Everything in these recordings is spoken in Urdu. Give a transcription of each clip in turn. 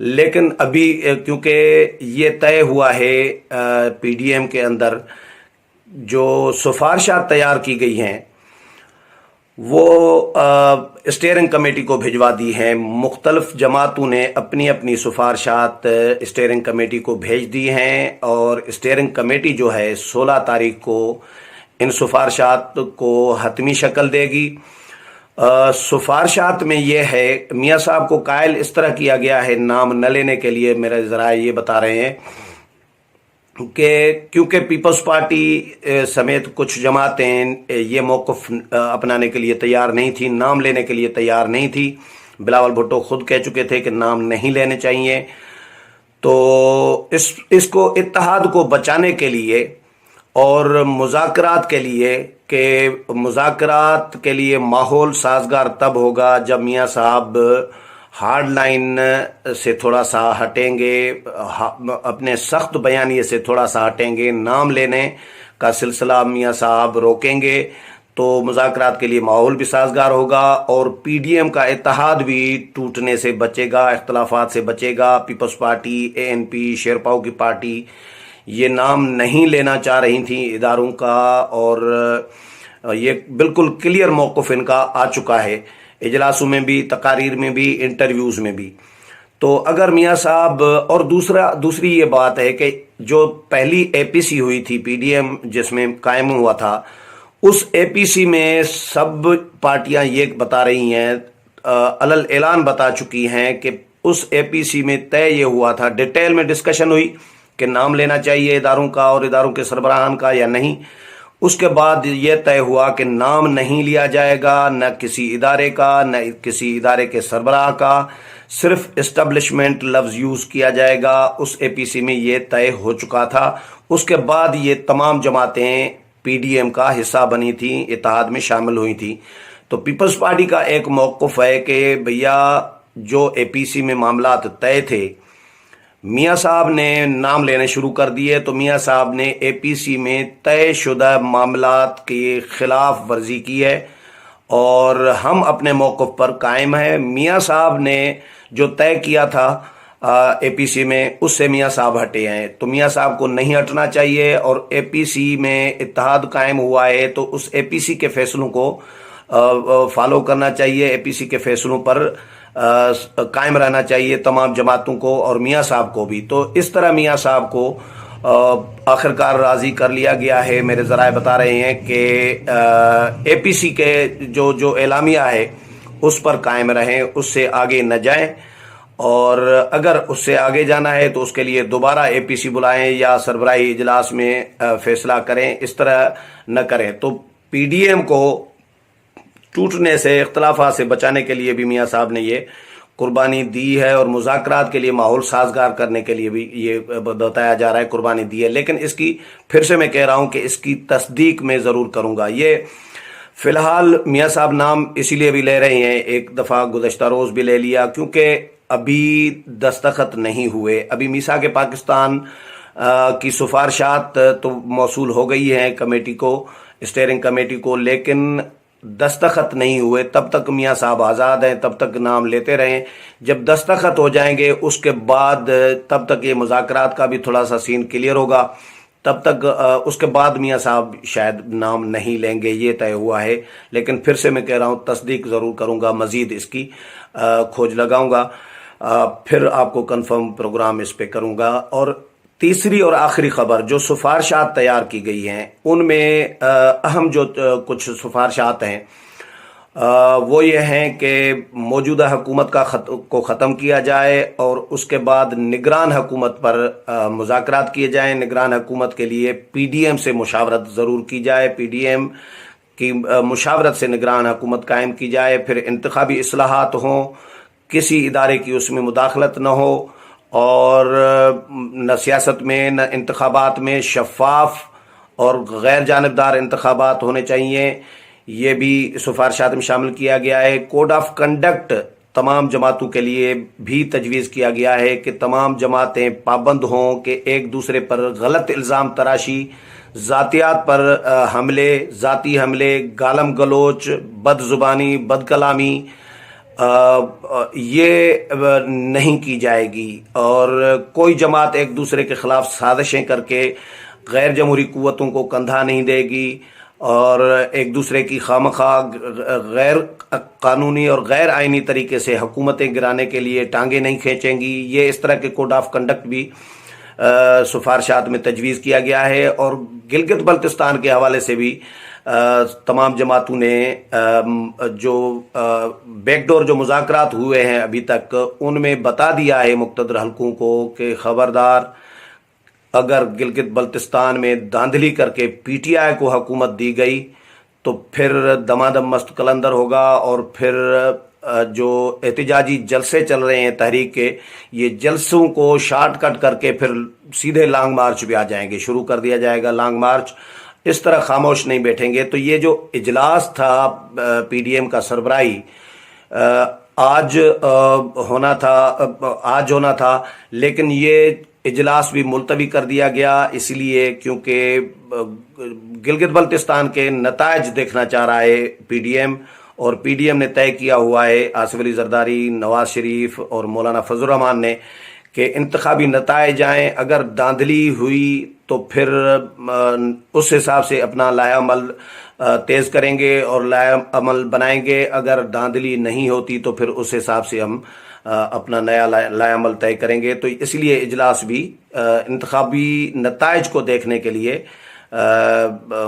لیکن ابھی کیونکہ یہ طے ہوا ہے پی ڈی ایم کے اندر جو سفارشات تیار کی گئی ہیں وہ اسٹیئرنگ کمیٹی کو بھجوا دی ہیں. مختلف جماعتوں نے اپنی اپنی سفارشات اسٹیئرنگ کمیٹی کو بھیج دی ہیں اور اسٹیئرنگ کمیٹی جو ہے 16 تاریخ کو ان سفارشات کو حتمی شکل دے گی. سفارشات میں یہ ہے میاں صاحب کو قائل اس طرح کیا گیا ہے نام نہ لینے کے لیے. میرے ذرائع یہ بتا رہے ہیں کہ کیونکہ پیپلز پارٹی سمیت کچھ جماعتیں یہ موقف اپنانے کے لیے تیار نہیں تھی، نام لینے کے لیے تیار نہیں تھی. بلاول بھٹو خود کہہ چکے تھے کہ نام نہیں لینے چاہیے. تو اس کو اتحاد کو بچانے کے لیے اور مذاکرات کے لیے کہ مذاکرات کے لیے ماحول سازگار تب ہوگا جب میاں صاحب ہارڈ لائن سے تھوڑا سا ہٹیں گے، اپنے سخت بیانیے سے تھوڑا سا ہٹیں گے، نام لینے کا سلسلہ میاں صاحب روکیں گے تو مذاکرات کے لیے ماحول بھی سازگار ہوگا اور پی ڈی ایم کا اتحاد بھی ٹوٹنے سے بچے گا، اختلافات سے بچے گا. پیپلز پارٹی، اے این پی، شیرپاؤ کی پارٹی یہ نام نہیں لینا چاہ رہی تھیں اداروں کا اور یہ بالکل کلیئر موقف ان کا آ چکا ہے اجلاسوں میں بھی، تقاریر میں بھی، انٹرویوز میں بھی. تو اگر میاں صاحب اور دوسری یہ بات ہے کہ جو پہلی اے پی سی ہوئی تھی پی ڈی ایم جس میں قائم ہوا تھا، اس اے پی سی میں سب پارٹیاں یہ بتا رہی ہیں، علل اعلان بتا چکی ہیں کہ اس اے پی سی میں طے یہ ہوا تھا، ڈیٹیل میں ڈسکشن ہوئی کہ نام لینا چاہیے اداروں کا اور اداروں کے سربراہان کا یا نہیں. اس کے بعد یہ طے ہوا کہ نام نہیں لیا جائے گا، نہ کسی ادارے کا، نہ کسی ادارے کے سربراہ کا، صرف اسٹیبلشمنٹ لفظ یوز کیا جائے گا. اس اے پی سی میں یہ طے ہو چکا تھا. اس کے بعد یہ تمام جماعتیں پی ڈی ایم کا حصہ بنی تھیں، اتحاد میں شامل ہوئی تھیں. تو پیپلز پارٹی کا ایک موقف ہے کہ بھیا جو اے پی سی میں معاملات طے تھے، میاں صاحب نے نام لینے شروع کر دیے تو میاں صاحب نے اے پی سی میں طے شدہ معاملات کی خلاف ورزی کی ہے اور ہم اپنے موقف پر قائم ہیں. میاں صاحب نے جو طے کیا تھا اے پی سی میں اس سے میاں صاحب ہٹے ہیں تو میاں صاحب کو نہیں ہٹنا چاہیے اور اے پی سی میں اتحاد قائم ہوا ہے تو اس اے پی سی کے فیصلوں کو فالو کرنا چاہیے، اے پی سی کے فیصلوں پر قائم رہنا چاہیے تمام جماعتوں کو اور میاں صاحب کو بھی. تو اس طرح میاں صاحب کو آخرکار راضی کر لیا گیا ہے. میرے ذرائع بتا رہے ہیں کہ اے پی سی کے جو اعلامیہ ہے اس پر قائم رہیں، اس سے آگے نہ جائیں اور اگر اس سے آگے جانا ہے تو اس کے لیے دوبارہ اے پی سی بلائیں یا سربراہی اجلاس میں فیصلہ کریں. اس طرح نہ کریں. تو پی ڈی ایم کو ٹوٹنے سے، اختلافات سے بچانے کے لیے بھی میاں صاحب نے یہ قربانی دی ہے اور مذاکرات کے لیے ماحول سازگار کرنے کے لیے بھی یہ بتایا جا رہا ہے قربانی دی ہے. لیکن اس کی پھر سے میں کہہ رہا ہوں کہ اس کی تصدیق میں ضرور کروں گا. یہ فی الحال میاں صاحب نام اسی لیے بھی لے رہے ہیں، ایک دفعہ گزشتہ روز بھی لے لیا کیونکہ ابھی دستخط نہیں ہوئے. ابھی میثاق پاکستان کی سفارشات تو موصول ہو گئی ہیں کمیٹی کو، اسٹیئرنگ کمیٹی کو، لیکن دستخط نہیں ہوئے. تب تک میاں صاحب آزاد ہیں، تب تک نام لیتے رہیں. جب دستخط ہو جائیں گے اس کے بعد تب تک یہ مذاکرات کا بھی تھوڑا سا سین کلیئر ہوگا. تب تک اس کے بعد میاں صاحب شاید نام نہیں لیں گے، یہ طے ہوا ہے. لیکن پھر سے میں کہہ رہا ہوں تصدیق ضرور کروں گا، مزید اس کی کھوج لگاؤں گا، پھر آپ کو کنفرم پروگرام اس پہ کروں گا. اور تیسری اور آخری خبر، جو سفارشات تیار کی گئی ہیں ان میں اہم جو کچھ سفارشات ہیں وہ یہ ہیں کہ موجودہ حکومت کو ختم کیا جائے اور اس کے بعد نگران حکومت پر مذاکرات کیے جائیں. نگران حکومت کے لیے پی ڈی ایم سے مشاورت ضرور کی جائے، پی ڈی ایم کی مشاورت سے نگران حکومت قائم کی جائے. پھر انتخابی اصلاحات ہوں، کسی ادارے کی اس میں مداخلت نہ ہو اور نہ سیاست میں نہ انتخابات میں شفاف اور غیر جانبدار انتخابات ہونے چاہیے. یہ بھی سفارشات میں شامل کیا گیا ہے. کوڈ آف کنڈکٹ تمام جماعتوں کے لیے بھی تجویز کیا گیا ہے کہ تمام جماعتیں پابند ہوں کہ ایک دوسرے پر غلط الزام تراشی، ذاتیات پر حملے، ذاتی حملے، گالم گلوچ، بد زبانی، بد کلامی یہ نہیں کی جائے گی، اور کوئی جماعت ایک دوسرے کے خلاف سازشیں کر کے غیر جمہوری قوتوں کو کندھا نہیں دے گی، اور ایک دوسرے کی خواہ غیر قانونی اور غیر آئینی طریقے سے حکومتیں گرانے کے لیے ٹانگیں نہیں کھینچیں گی۔ یہ اس طرح کے کوڈ آف کنڈکٹ بھی سفارشات میں تجویز کیا گیا ہے، اور گلگت بلتستان کے حوالے سے بھی تمام جماعتوں نے جو بیک ڈور جو مذاکرات ہوئے ہیں ابھی تک، ان میں بتا دیا ہے مقتدر حلقوں کو کہ خبردار، اگر گلگت بلتستان میں دھاندلی کر کے پی ٹی آئی کو حکومت دی گئی تو پھر دمادم مست قلندر ہوگا، اور پھر جو احتجاجی جلسے چل رہے ہیں تحریک کے، یہ جلسوں کو شارٹ کٹ کر کے پھر سیدھے لانگ مارچ بھی آ جائیں گے، شروع کر دیا جائے گا لانگ مارچ۔ اس طرح خاموش نہیں بیٹھیں گے۔ تو یہ جو اجلاس تھا پی ڈی ایم کا سربراہی، آج ہونا تھا، لیکن یہ اجلاس بھی ملتوی کر دیا گیا، اس لیے کیونکہ گلگت بلتستان کے نتائج دیکھنا چاہ رہا ہے پی ڈی ایم، اور پی ڈی ایم نے طے کیا ہوا ہے، آصف علی زرداری، نواز شریف اور مولانا فضل الرحمان نے، کہ انتخابی نتائج آئیں، اگر دھاندلی ہوئی تو پھر اس حساب سے اپنا لائحہ عمل تیز کریں گے اور لائحہ عمل بنائیں گے، اگر دھاندلی نہیں ہوتی تو پھر اس حساب سے ہم اپنا نیا لائحہ عمل طے کریں گے۔ تو اس لیے اجلاس بھی انتخابی نتائج کو دیکھنے کے لیے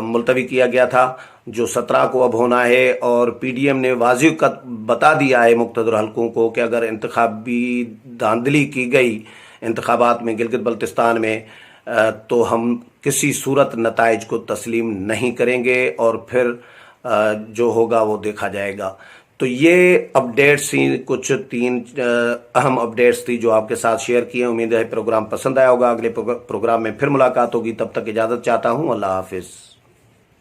ملتوی کیا گیا تھا، جو 17 کو اب ہونا ہے، اور پی ڈی ایم نے واضح بتا دیا ہے مقتدر حلقوں کو کہ اگر انتخابی دھاندلی کی گئی انتخابات میں گلگت بلتستان میں، تو ہم کسی صورت نتائج کو تسلیم نہیں کریں گے، اور پھر جو ہوگا وہ دیکھا جائے گا۔ تو یہ اپڈیٹس تھیں، کچھ 3 اہم اپڈیٹس تھی جو آپ کے ساتھ شیئر کیے۔ امید ہے پروگرام پسند آیا ہوگا۔ اگلے پروگرام میں پھر ملاقات ہوگی، تب تک اجازت چاہتا ہوں۔ اللہ حافظ۔